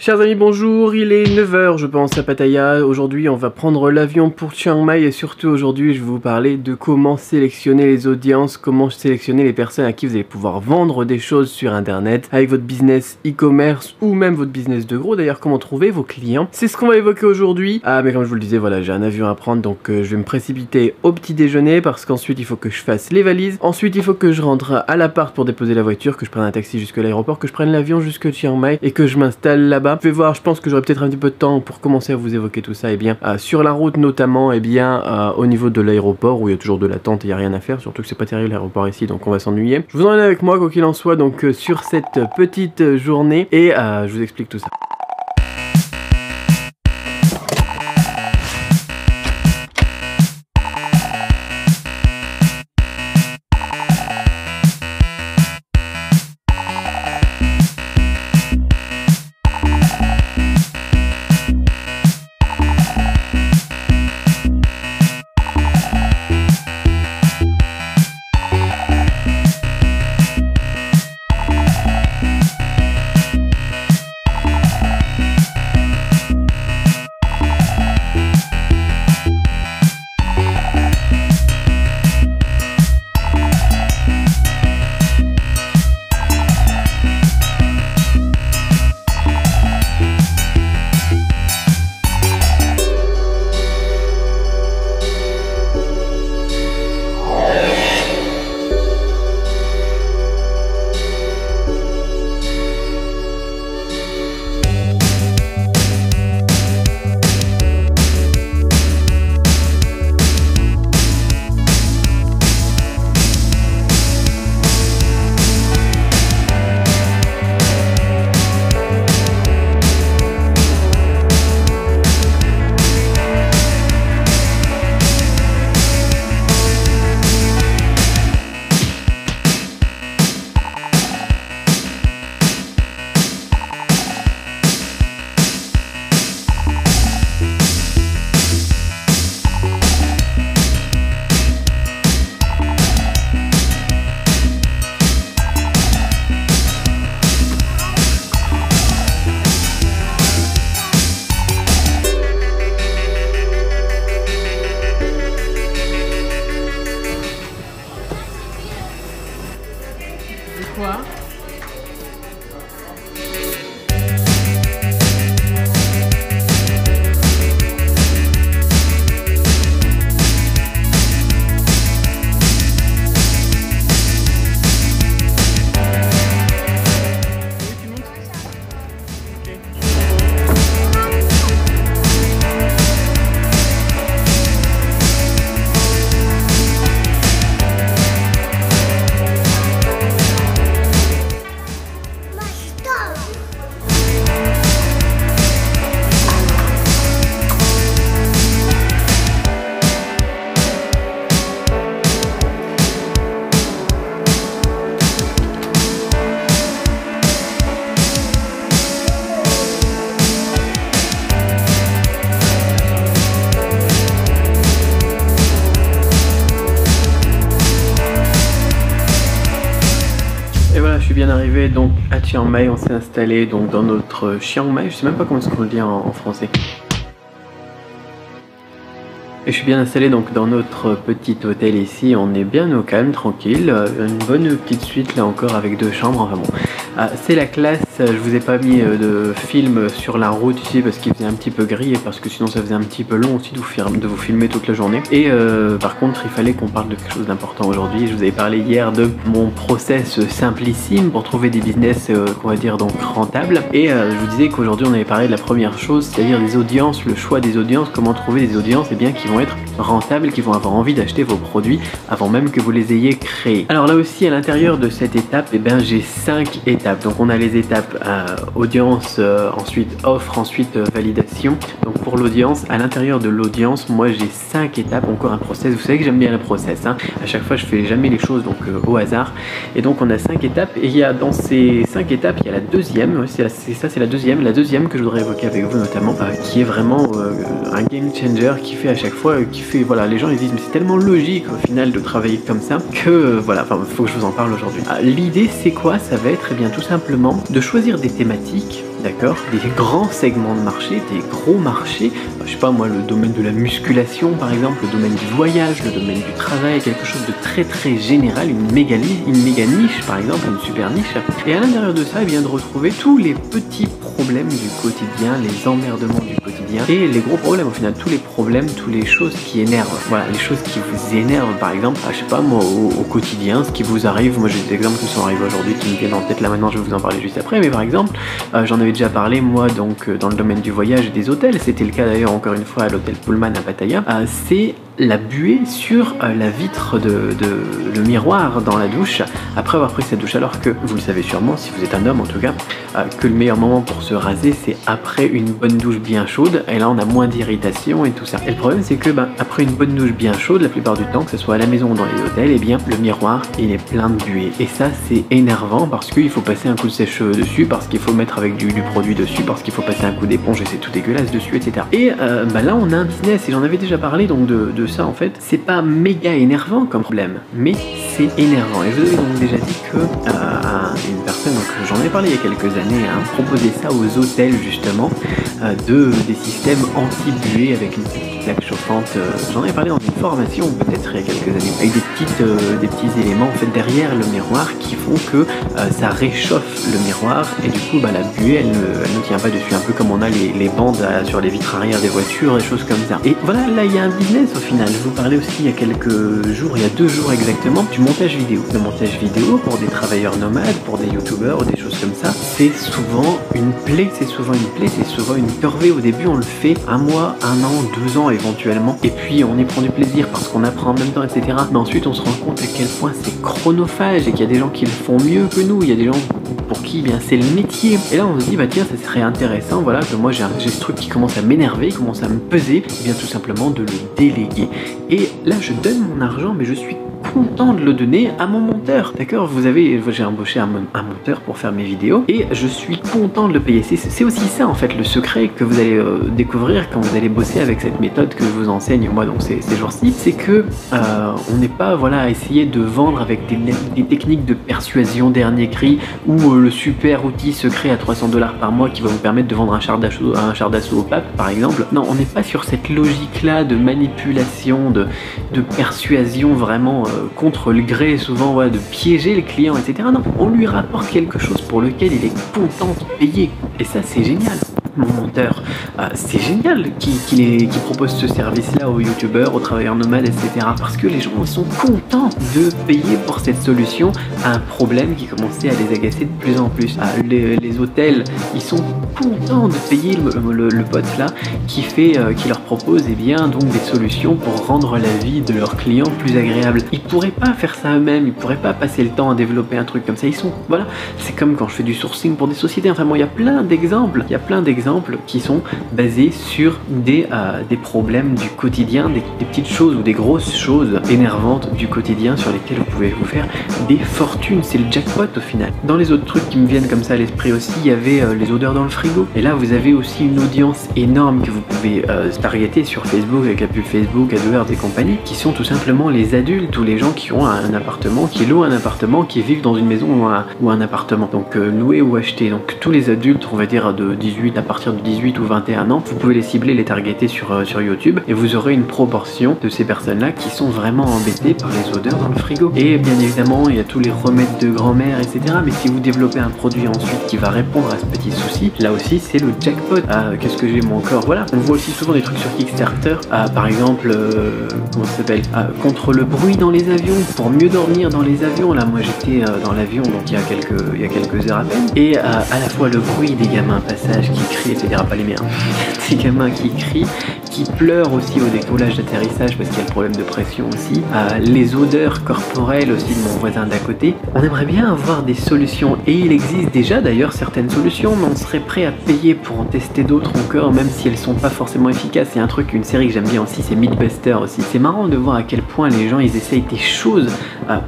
Chers amis, bonjour, il est 9 h je pense à Pattaya. Aujourd'hui on va prendre l'avion pour Chiang Mai et surtout aujourd'hui je vais vous parler de comment sélectionner les audiences, comment sélectionner les personnes à qui vous allez pouvoir vendre des choses sur internet avec votre business e-commerce ou même votre business de gros, d'ailleurs comment trouver vos clients. C'est ce qu'on va évoquer aujourd'hui. Ah mais comme je vous le disais, voilà, j'ai un avion à prendre donc je vais me précipiter au petit déjeuner parce qu'ensuite il faut que je fasse les valises. Ensuite il faut que je rentre à l'appart pour déposer la voiture, que je prenne un taxi jusqu'à l'aéroport, que je prenne l'avion jusque Chiang Mai et que je m'installe là-bas. Je vais voir, je pense que j'aurai peut-être un petit peu de temps pour commencer à vous évoquer tout ça. Et bien sur la route notamment, et bien au niveau de l'aéroport où il y a toujours de l'attente et il n'y a rien à faire, surtout que c'est pas terrible l'aéroport ici donc on va s'ennuyer. Je vous emmène avec moi quoi qu'il en soit donc sur cette petite journée et je vous explique tout ça. Quoi? Je suis bien arrivé donc à Chiang Mai, on s'est installé donc dans notre Chiang Mai, je sais même pas comment est-ce qu'on le dit en français. Et je suis bien installé donc dans notre petit hôtel ici, on est bien au calme, tranquille, une bonne petite suite là encore avec 2 chambres, enfin bon. C'est la classe, je vous ai pas mis de film sur la route ici parce qu'il faisait un petit peu gris et parce que sinon ça faisait un petit peu long aussi de vous filmer toute la journée. Et par contre il fallait qu'on parle de quelque chose d'important aujourd'hui. Je vous avais parlé hier de mon process simplissime pour trouver des business qu'on va dire donc rentables. Et je vous disais qu'aujourd'hui on avait parlé de la première chose, c'est-à-dire des audiences, le choix des audiences, comment trouver des audiences bien qui vont être rentables, qui vont avoir envie d'acheter vos produits avant même que vous les ayez créés. Alors là aussi à l'intérieur de cette étape, j'ai 5 étapes. Donc on a les étapes audience, ensuite offre, ensuite validation. Donc pour l'audience. À l'intérieur de l'audience, moi j'ai 5 étapes, encore un process. Vous savez que j'aime bien les process, hein. À chaque fois je fais jamais les choses donc au hasard. Et donc on a 5 étapes et il y a dans ces 5 étapes, il y a la deuxième, c'est la deuxième que je voudrais évoquer avec vous notamment, qui est vraiment un game changer, qui fait à chaque fois, voilà, les gens ils disent mais c'est tellement logique au final de travailler comme ça que voilà, enfin faut que je vous en parle aujourd'hui. L'idée c'est quoi? Ça va être eh bien tout simplement de choisir des thématiques, d'accord, des grands segments de marché, des gros marchés, je sais pas moi, le domaine de la musculation par exemple, le domaine du voyage, le domaine du travail, quelque chose de très très général, une méga niche par exemple, une super niche, et à l'intérieur de ça, eh bien de retrouver tous les petits problèmes du quotidien, les emmerdements du quotidien et les gros problèmes au final, tous les problèmes, toutes les choses qui énervent, voilà, les choses qui vous énervent par exemple, je sais pas moi, au quotidien, ce qui vous arrive, moi j'ai des exemples qui sont arrivés aujourd'hui qui me viennent en tête là maintenant, je vais vous en parler juste après, mais par exemple, j'en avais déjà parlé moi donc dans le domaine du voyage et des hôtels, c'était le cas d'ailleurs encore une fois à l'hôtel Pullman à Pattaya, c'est la buée sur la vitre le miroir dans la douche après avoir pris cette douche, alors que vous le savez sûrement si vous êtes un homme en tout cas, que le meilleur moment pour se raser c'est après une bonne douche bien chaude, et là on a moins d'irritation et tout ça. Et le problème c'est que après une bonne douche bien chaude, la plupart du temps, que ce soit à la maison ou dans les hôtels, et bien le miroir il est plein de buée, et ça c'est énervant parce qu'il faut passer un coup de sèche dessus, parce qu'il faut mettre avec du produit dessus, parce qu'il faut passer un coup d'éponge et c'est tout dégueulasse dessus, etc. Et là on a un business, et j'en avais déjà parlé donc de ça en fait, c'est pas méga énervant comme problème, mais c'est énervant. Et je vous avais donc déjà dit que une personne, donc j'en ai parlé il y a quelques années, proposait ça aux hôtels justement, des systèmes anti-buée avec une petite plaque chauffante. J'en avais parlé dans une formation peut-être il y a quelques années, avec des petits éléments en fait derrière le miroir qui font que ça réchauffe le miroir, et du coup la buée elle ne tient pas dessus, un peu comme on a les bandes sur les vitres arrière des voitures, des choses comme ça. Et voilà, là il y a un business au final. Je vous parlais aussi il y a quelques jours, il y a 2 jours exactement, du montage vidéo. Le montage vidéo pour des travailleurs nomades, pour des youtubeurs ou des choses comme ça, c'est souvent une plaie, c'est souvent une corvée. Au début on le fait 1 mois, 1 an, 2 ans éventuellement, et puis on y prend du plaisir parce qu'on apprend en même temps, etc. Mais ensuite on se rend compte à quel point c'est chronophage et qu'il y a des gens qui le font mieux que nous, il y a des gens pour qui bien c'est le métier. Et là on se dit tiens, ça serait intéressant, voilà, que moi j'ai ce truc qui commence à m'énerver, qui commence à me peser, et bien tout simplement de le déléguer. Et là je donne mon argent, mais je suis content de le donner à mon monteur, d'accord. J'ai embauché un monteur pour faire mes vidéos et je suis content de le payer. C'est aussi ça en fait le secret que vous allez découvrir quand vous allez bosser avec cette méthode que je vous enseigne moi donc ces jours-ci, c'est que on n'est pas à essayer de vendre avec des techniques de persuasion dernier cri ou le super outil secret à 300 $ par mois qui va vous permettre de vendre un char d'assaut au pape par exemple. Non, on n'est pas sur cette logique là de manipulation, de persuasion vraiment contre le gré souvent, de piéger le client, etc. Non, on lui rapporte quelque chose pour lequel il est content de payer, et ça c'est génial. Mon monteur, c'est génial qu'il propose ce service-là aux youtubeurs, aux travailleurs nomades, etc. Parce que les gens sont contents de payer pour cette solution à un problème qui commençait à les agacer de plus en plus. Les hôtels, ils sont contents de payer le pote là qui leur propose donc des solutions pour rendre la vie de leurs clients plus agréable. Ils pourraient pas faire ça eux-mêmes, ils pourraient pas passer le temps à développer un truc comme ça. C'est comme quand je fais du sourcing pour des sociétés. Enfin bon, il y a plein d'exemples qui sont basés sur des problèmes du quotidien, des petites choses ou des grosses choses énervantes du quotidien sur lesquelles vous pouvez vous faire des fortunes. C'est le jackpot au final. Dans les autres trucs qui me viennent comme ça à l'esprit aussi, il y avait les odeurs dans le frigo. Et là vous avez aussi une audience énorme que vous pouvez targeter sur Facebook avec la pub Facebook, AdWords et compagnie, qui sont tout simplement les adultes ou les gens qui ont un appartement, qui louent un appartement, qui vivent dans une maison ou un appartement, donc loué ou acheté. Donc tous les adultes, on va dire à partir de 18 ou 21 ans, vous pouvez les cibler, les targeter sur YouTube, et vous aurez une proportion de ces personnes-là qui sont vraiment embêtées par les odeurs dans le frigo. Et bien évidemment, il y a tous les remèdes de grand-mère, etc. Mais si vous développez un produit ensuite qui va répondre à ce petit souci, là aussi c'est le jackpot. Qu'est-ce que j'ai mon corps, voilà. On voit aussi souvent des trucs sur Kickstarter, par exemple, comment ça s'appelle, contre le bruit dans les avions, pour mieux dormir dans les avions. Là moi j'étais dans l'avion donc il y a quelques heures à peine, et à la fois le bruit des gamins passage qui crient crient, etc. Pas les miens. Ces gamins qui crient, qui pleurent aussi au décollage d'atterrissage parce qu'il y a le problème de pression aussi. Les odeurs corporelles aussi de mon voisin d'à côté. On aimerait bien avoir des solutions et il existe déjà d'ailleurs certaines solutions, mais on serait prêt à payer pour en tester d'autres encore, même si elles sont pas forcément efficaces. Il y a un truc, une série que j'aime bien aussi, c'est Mythbuster aussi. C'est marrant de voir à quel point les gens ils essayent des choses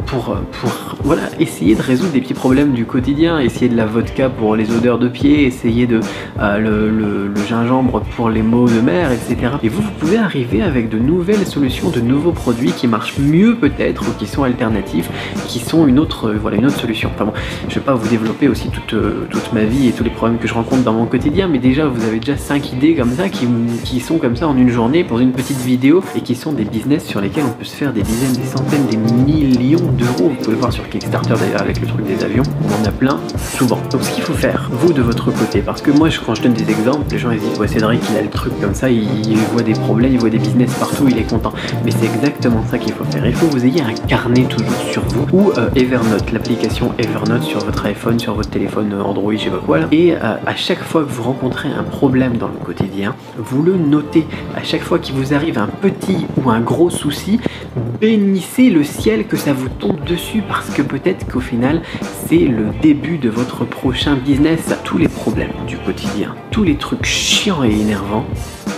pour voilà, essayer de résoudre des petits problèmes du quotidien, essayer de la vodka pour les odeurs de pied, essayer de le gingembre pour les maux de mer, etc. Et vous pouvez arriver avec de nouvelles solutions, de nouveaux produits qui marchent mieux peut-être, ou qui sont alternatifs, qui sont une autre solution. Enfin bon, je vais pas vous développer aussi toute ma vie et tous les problèmes que je rencontre dans mon quotidien, mais déjà vous avez déjà 5 idées comme ça qui sont comme ça en une journée pour une petite vidéo et qui sont des business sur lesquels on peut se faire des dizaines, des centaines, des millions d'euros. Vous pouvez le voir sur Kickstarter d'ailleurs avec le truc des avions, on en a plein souvent. Donc ce qu'il faut faire, vous de votre côté, parce que moi quand je donne des exemples, les gens ils disent ouais Cédric il a le truc comme ça, il voit des problèmes, il voit des business partout, il est content. Mais c'est exactement ça qu'il faut faire. Il faut que vous ayez un carnet toujours sur vous ou Evernote, l'application Evernote sur votre iPhone, sur votre téléphone Android, je sais pas quoi là. Et à chaque fois que vous rencontrez un problème dans le quotidien, vous le notez. À chaque fois qu'il vous arrive un petit ou un gros souci, bénissez le ciel que ça vous tombe dessus parce que peut-être qu'au final c'est le début de votre prochain business. Tous les problèmes du quotidien, tous les trucs chiants et énervants,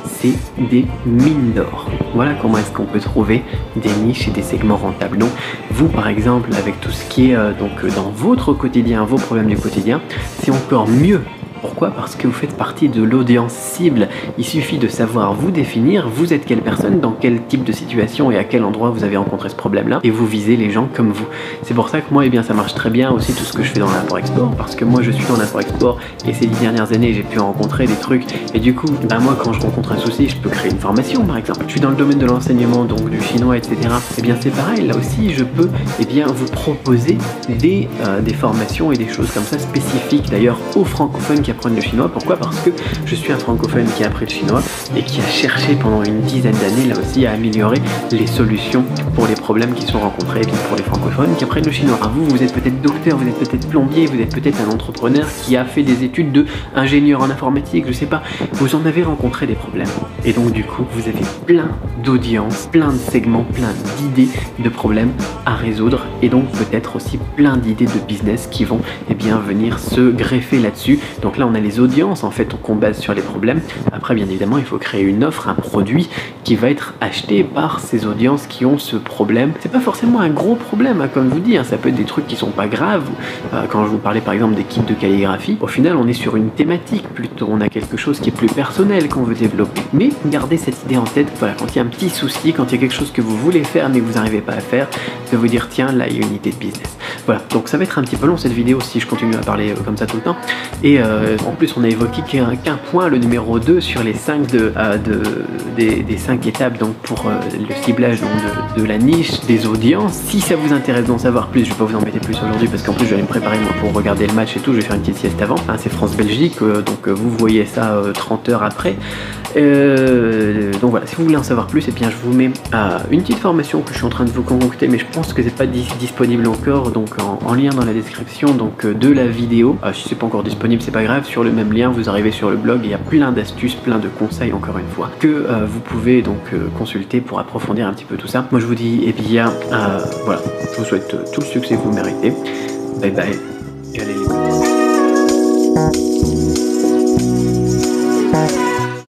c'est des mines d'or. Voilà comment est-ce qu'on peut trouver des niches et des segments rentables. Donc vous par exemple avec tout ce qui est dans votre quotidien, vos problèmes du quotidien, c'est encore mieux. Pourquoi? Parce que vous faites partie de l'audience cible. Il suffit de savoir vous définir, vous êtes quelle personne, dans quel type de situation et à quel endroit vous avez rencontré ce problème-là, et vous visez les gens comme vous. C'est pour ça que moi, eh bien, ça marche très bien aussi tout ce que je fais dans l'import-export, parce que moi je suis dans l'import-export et ces 10 dernières années j'ai pu rencontrer des trucs, et du coup, moi quand je rencontre un souci, je peux créer une formation par exemple. Je suis dans le domaine de l'enseignement, donc du chinois, etc. Eh bien c'est pareil, là aussi je peux vous proposer des formations et des choses comme ça spécifiques d'ailleurs aux francophones qui apprennent le chinois. Pourquoi? Parce que je suis un francophone qui a appris le chinois et qui a cherché pendant une dizaine d'années là aussi à améliorer les solutions pour les problèmes qui sont rencontrés pour les francophones qui apprennent le chinois. Vous êtes peut-être docteur, vous êtes peut-être plombier, vous êtes peut-être un entrepreneur qui a fait des études de ingénieur en informatique, je sais pas, vous en avez rencontré des problèmes et donc du coup vous avez plein d'audiences, plein de segments, plein d'idées de problèmes à résoudre et donc peut-être aussi plein d'idées de business qui vont venir se greffer là-dessus. Donc là on a les audiences en fait qu'on base sur les problèmes. Après bien évidemment il faut créer une offre, un produit qui va être acheté par ces audiences qui ont ce problème. C'est pas forcément un gros problème comme je vous dis, ça peut être des trucs qui sont pas graves. Quand je vous parlais par exemple des kits de calligraphie, au final on est sur une thématique plutôt, on a quelque chose qui est plus personnel qu'on veut développer. Mais gardez cette idée en tête, voilà, quand il y a un petit souci, quand il y a quelque chose que vous voulez faire mais que vous n'arrivez pas à faire, de vous dire tiens là il y a une idée de business. Voilà, donc ça va être un petit peu long cette vidéo si je continue à parler comme ça tout le temps. Et en plus on a évoqué qu'un point, le numéro 2 sur les 5 des 5 étapes donc pour le ciblage donc, de la niche des audiences. Si ça vous intéresse d'en savoir plus, je vais pas vous embêter plus aujourd'hui parce qu'en plus je vais aller me préparer moi pour regarder le match et tout, je vais faire une petite sieste avant, c'est France-Belgique, donc vous voyez ça 30 heures après. Donc voilà, si vous voulez en savoir plus, et bien je vous mets une petite formation que je suis en train de vous concocter, mais je pense que c'est pas disponible encore, donc en lien dans la description donc de la vidéo. Si c'est pas encore disponible, c'est pas grave, sur le même lien vous arrivez sur le blog, il y a plein d'astuces, plein de conseils encore une fois que vous pouvez donc consulter pour approfondir un petit peu tout ça. Moi je vous dis, et bien voilà, je vous souhaite tout le succès que vous méritez. Bye bye et allez les